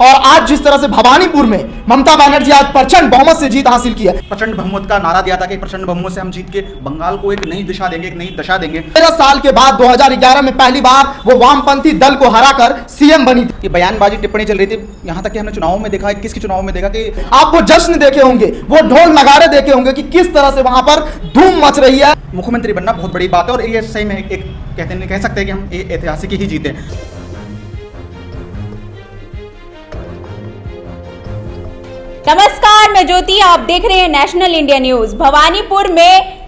और आज जिस तरह से भवानीपुर में ममता बनर्जी आज प्रचंड बहुमत से जीत हासिल की है। प्रचंड बहुमत का नारा दिया था कि प्रचंड बहुमत से हम जीत के बंगाल को एक नई दिशा देंगे, एक नई दशा देंगे। 13 साल के बाद 2011 में पहली बार वो वामपंथी दल को हराकर सीएम बनी थी। ये बयानबाजी टिप्पणी चल रही थी, यहाँ तक कि हमने चुनावों में देखा, किसके चुनाव में देखा कि आप वो जश्न देखे होंगे, वो ढोल नगाड़े देखे होंगे कि किस तरह से वहां पर धूम मच रही है। मुख्यमंत्री बनना बहुत बड़ी बात है और ये सही में एक कह सकते हैं कि हम ऐतिहासिक ही जीते। नमस्कार, मैं ज्योति, आप देख रहे हैं नेशनल इंडिया न्यूज। भवानीपुर में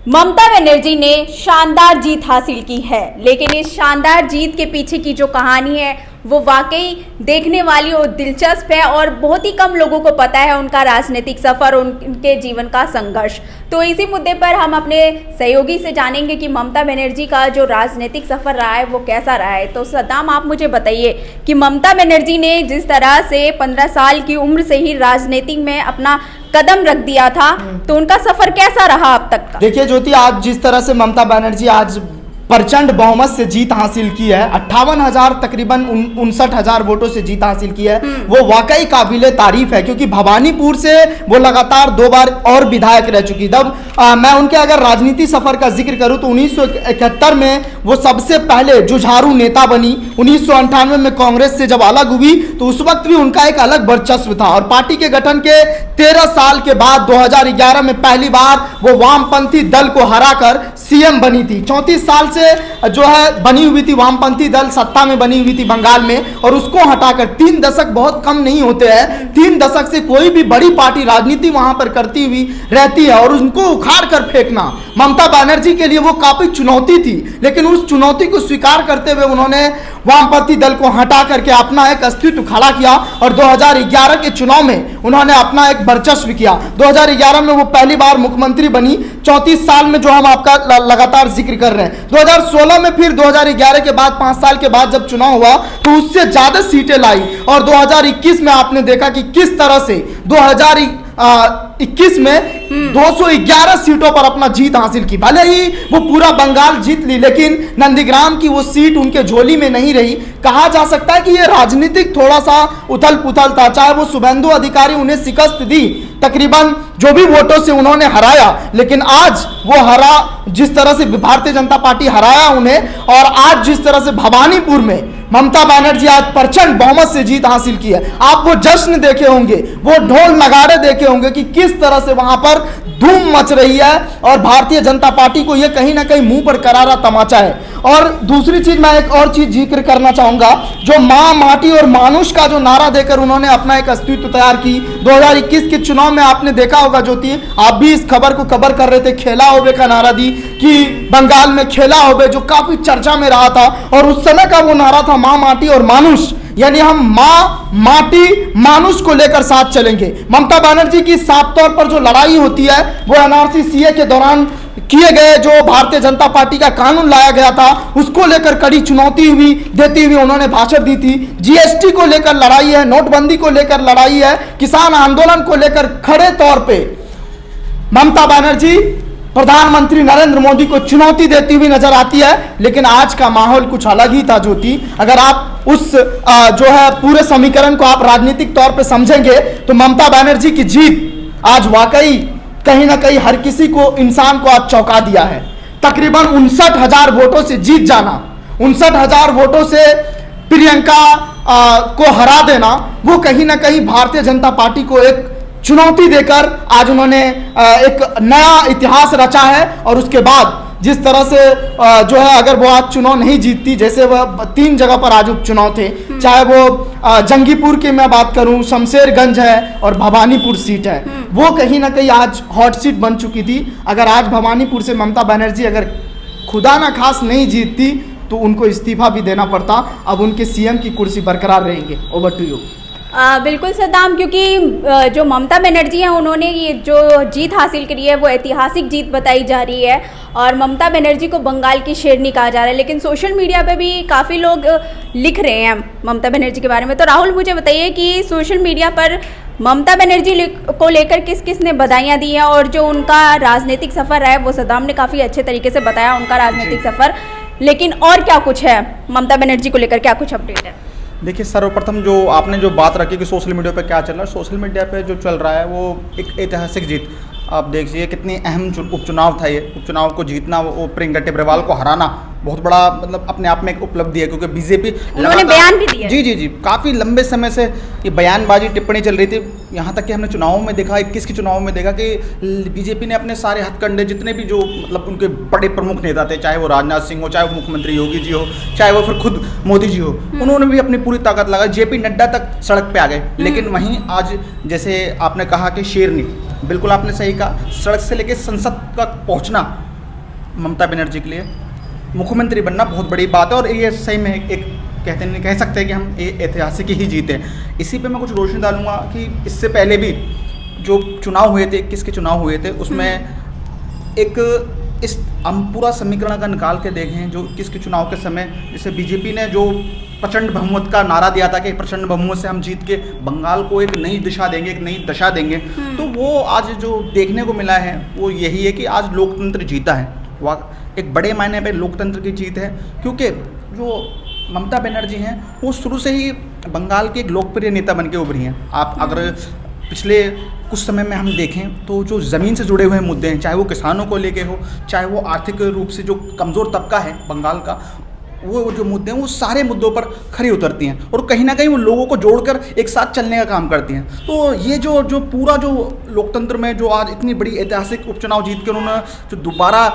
ममता बनर्जी ने शानदार जीत हासिल की है, लेकिन इस शानदार जीत के पीछे की जो कहानी है वो वाकई देखने वाली और दिलचस्प है और बहुत ही कम लोगों को पता है उनका राजनीतिक सफर, उनके जीवन का संघर्ष। तो इसी मुद्दे पर हम अपने सहयोगी से जानेंगे कि ममता बनर्जी का जो राजनीतिक सफर रहा है वो कैसा रहा है। तो सद्दाम, आप मुझे बताइए कि ममता बनर्जी ने जिस तरह से 15 साल की उम्र से ही राजनीति में अपना कदम रख दिया था, तो उनका सफर कैसा रहा अब तक का? देखिए ज्योति, आज जिस तरह से ममता बनर्जी आज प्रचंड बहुमत से जीत हासिल की है, 58,000 तकरीबन 59,000 वोटों से जीत हासिल की है, वो वाकई काबिले तारीफ है। क्योंकि भवानीपुर से वो लगातार 2 बार और विधायक रह चुकी। तब मैं उनके अगर राजनीति सफर का जिक्र करूं तो 1971 में वो सबसे पहले जुझारू नेता बनी। 1998 में कांग्रेस से जब अलग हुई तो उस वक्त भी उनका एक अलग वर्चस्व था और पार्टी के गठन के 13 साल के बाद 2011 में पहली बार वो वामपंथी दल को हराकर सीएम बनी थी। 34 साल से जो है बनी हुई थी वामपंथी दल, सत्ता में बनी हुई थी बंगाल में, और उसको हटाकर 3 दशक बहुत कम नहीं होते हैं। 3 दशक से कोई भी बड़ी पार्टी राजनीति वहां पर करती हुई रहती है और उनको उखाड़ कर फेंकना ममता बनर्जी के लिए वो काफी चुनौती थी। लेकिन उस चुनौती को स्वीकार करते हुए उन्होंने वामपंथी दल को हटा करके अपना एक अस्तित्व खड़ा किया और 2011 के चुनाव में उन्होंने अपना एक वर्चस्व किया। 2011 में वो पहली बार मुख्यमंत्री बनी, 34 साल में जो हम आपका लगातार जिक्र कर रहे हैं। 2016 में फिर 2011 के बाद 5 साल के बाद जब चुनाव हुआ तो उससे ज्यादा सीटें लाई और 2021 में आपने देखा कि किस तरह से 2021 में 211 सीटों पर अपना जीत हासिल की। भले ही वो पूरा बंगाल जीत ली, लेकिन नंदीग्राम की वो सीट उनके झोली में नहीं रही। कहा जा सकता है कि ये राजनीतिक थोड़ा सा उथल पुथल था। चाहे वो शुभेंदु अधिकारी उन्हें शिकस्त दी, तकरीबन जो भी वोटों से उन्होंने हराया, लेकिन आज वो हरा जिस तरह से भारतीय जनता पार्टी हराया उन्हें, और आज जिस तरह से भवानीपुर में ममता बनर्जी आज प्रचंड बहुमत से जीत हासिल की है। आप वो जश्न देखे होंगे, वो ढोल नगाड़े देखे होंगे कि किस तरह से वहां पर धूम मच रही है और भारतीय जनता पार्टी को ये कहीं ना कहीं मुंह पर करारा तमाचा है। और दूसरी चीज, मैं एक और चीज जिक्र करना चाहूंगा, जो मां, माटी और मानुष का जो नारा देकर उन्होंने अपना एक अस्तित्व तैयार की। 2021 के चुनाव में आपने देखा होगा ज्योति, आप भी इस खबर को कवर कर रहे थे, खेला होबे का नारा दी कि बंगाल में खेला होबे, जो काफी चर्चा में रहा था। और उस समय का वो नारा था मां, माटी और मानुष, यानी हम मां, माटी, मानुष को लेकर साथ चलेंगे। ममता बनर्जी की साफ तौर पर जो लड़ाई होती है वो एनआरसी सीए के दौरान किए गए जो भारतीय जनता पार्टी का कानून लाया गया था उसको लेकर कड़ी चुनौती देती हुई उन्होंने भाषण दी थी। जीएसटी को लेकर लड़ाई है, नोटबंदी को लेकर लड़ाई है, किसान आंदोलन को लेकर खड़े तौर पे ममता बनर्जी प्रधानमंत्री नरेंद्र मोदी को चुनौती देती हुई नजर आती है। लेकिन आज का माहौल कुछ अलग ही था ज्योति। अगर आप उस जो है पूरे समीकरण को आप राजनीतिक तौर पे समझेंगे तो ममता बनर्जी की जीत आज वाकई कहीं ना कहीं हर किसी को, इंसान को आज चौंका दिया है। तकरीबन 59,000 वोटों से जीत जाना, 59,000 वोटों से प्रियंका को हरा देना, वो कहीं ना कहीं भारतीय जनता पार्टी को एक चुनौती देकर आज उन्होंने एक नया इतिहास रचा है। और उसके बाद जिस तरह से जो है, अगर वो आज चुनाव नहीं जीतती, जैसे वह 3 जगह पर आज उपचुनाव थे, चाहे वो जंगीपुर की मैं बात करूं, शमशेरगंज है और भवानीपुर सीट है, वो कहीं ना कहीं आज हॉट सीट बन चुकी थी। अगर आज भवानीपुर से ममता बनर्जी अगर खुदा ना खास नहीं जीतती तो उनको इस्तीफा भी देना पड़ता। अब उनके सीएम की कुर्सी बरकरार रहेंगे। Over to you. बिल्कुल सद्दाम, क्योंकि जो ममता बनर्जी हैं उन्होंने ये जो जीत हासिल करी है वो ऐतिहासिक जीत बताई जा रही है और ममता बनर्जी को बंगाल की शेरनी कहा जा रहा है। लेकिन सोशल मीडिया पे भी काफ़ी लोग लिख रहे हैं ममता बनर्जी के बारे में। तो राहुल, मुझे बताइए कि सोशल मीडिया पर ममता बनर्जी को लेकर किस किस ने बधाइयाँ दी हैं और जो उनका राजनीतिक सफ़र रहा है वो सद्दाम ने काफ़ी अच्छे तरीके से बताया उनका राजनीतिक सफ़र, लेकिन और क्या कुछ है ममता बनर्जी को लेकर, क्या कुछ अपडेट है? देखिए, सर्वप्रथम जो आपने जो बात रखी कि सोशल मीडिया पे क्या चल रहा है, सोशल मीडिया पे जो चल रहा है वो एक ऐतिहासिक जीत। आप देखिए कितनी अहम उपचुनाव था ये। उपचुनाव को जीतना, वो प्रियंका टिब्रेवाल को हराना बहुत बड़ा मतलब अपने आप में एक उपलब्धि है, क्योंकि बीजेपी उन्होंने बयान भी दिया। जी काफ़ी लंबे समय से ये बयानबाजी टिप्पणी चल रही थी। यहाँ तक कि हमने चुनावों में देखा, 21 के चुनावों में देखा कि बीजेपी ने अपने सारे हथकंडे, जितने भी जो मतलब उनके बड़े प्रमुख नेता थे, चाहे वो राजनाथ सिंह हो, चाहे वो मुख्यमंत्री योगी जी हो, चाहे वो फिर खुद मोदी जी हो, उन्होंने भी अपनी पूरी ताकत लगाई। जेपी नड्डा तक सड़क पे आ गए। लेकिन वहीं आज जैसे आपने कहा कि शेरनी, बिल्कुल आपने सही कहा, सड़क से लेकर संसद तक पहुँचना ममता बनर्जी के लिए मुख्यमंत्री बनना बहुत बड़ी बात है। और ये सही में एक कह सकते हैं कि हम ऐतिहासिक ही जीते। इसी पे मैं कुछ रोशनी डालूंगा कि इससे पहले भी जो चुनाव हुए थे, 21 के चुनाव हुए थे, उसमें एक इस हम पूरा समीकरण का निकाल के देखें। जो 21 के चुनाव के समय जैसे बीजेपी ने जो प्रचंड बहुमत का नारा दिया था कि प्रचंड बहुमत से हम जीत के बंगाल को एक नई दिशा देंगे, एक नई दशा देंगे, तो वो आज जो देखने को मिला है वो यही है कि आज लोकतंत्र जीता है। एक बड़े मायने पे लोकतंत्र की जीत है, क्योंकि जो ममता बनर्जी हैं वो शुरू से ही बंगाल के एक लोकप्रिय नेता बन के उभरी हैं। आप अगर पिछले कुछ समय में हम देखें तो जो ज़मीन से जुड़े हुए मुद्दे हैं, चाहे वो किसानों को लेके हो, चाहे वो आर्थिक रूप से जो कमज़ोर तबका है बंगाल का, वो जो मुद्दे हैं वो सारे मुद्दों पर खरी उतरती हैं और कहीं ना कहीं वो लोगों को जोड़कर एक साथ चलने का काम करती हैं। तो ये जो पूरा जो लोकतंत्र में जो आज इतनी बड़ी ऐतिहासिक उपचुनाव जीत के उन्होंने जो दोबारा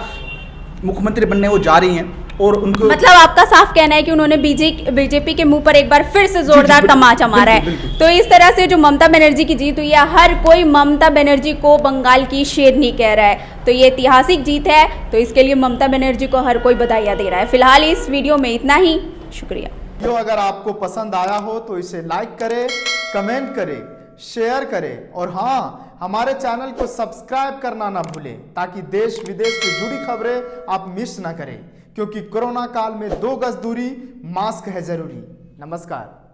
मुख्यमंत्री बनने वो जा रही हैं, और उनको मतलब आपका साफ कहना है कि उन्होंने बीजेपी के मुंह पर एक बार फिर से जोरदार तमाचा मारा है। तो इस तरह से जो ममता बनर्जी की जीत हुई है, हर कोई ममता बनर्जी को बंगाल की शेरनी कह रहा है, तो ये ऐतिहासिक जीत है। तो इसके लिए ममता बनर्जी को हर कोई बधाइयां दे रहा है। फिलहाल इस वीडियो में इतना ही, शुक्रिया। वीडियो अगर आपको पसंद आया हो तो इसे लाइक करें, कमेंट करें, शेयर करें और हाँ, हमारे चैनल को सब्सक्राइब करना ना भूलें, ताकि देश विदेश से जुड़ी खबरें आप मिस ना करें, क्योंकि कोरोना काल में 2 गज दूरी, मास्क है जरूरी। नमस्कार।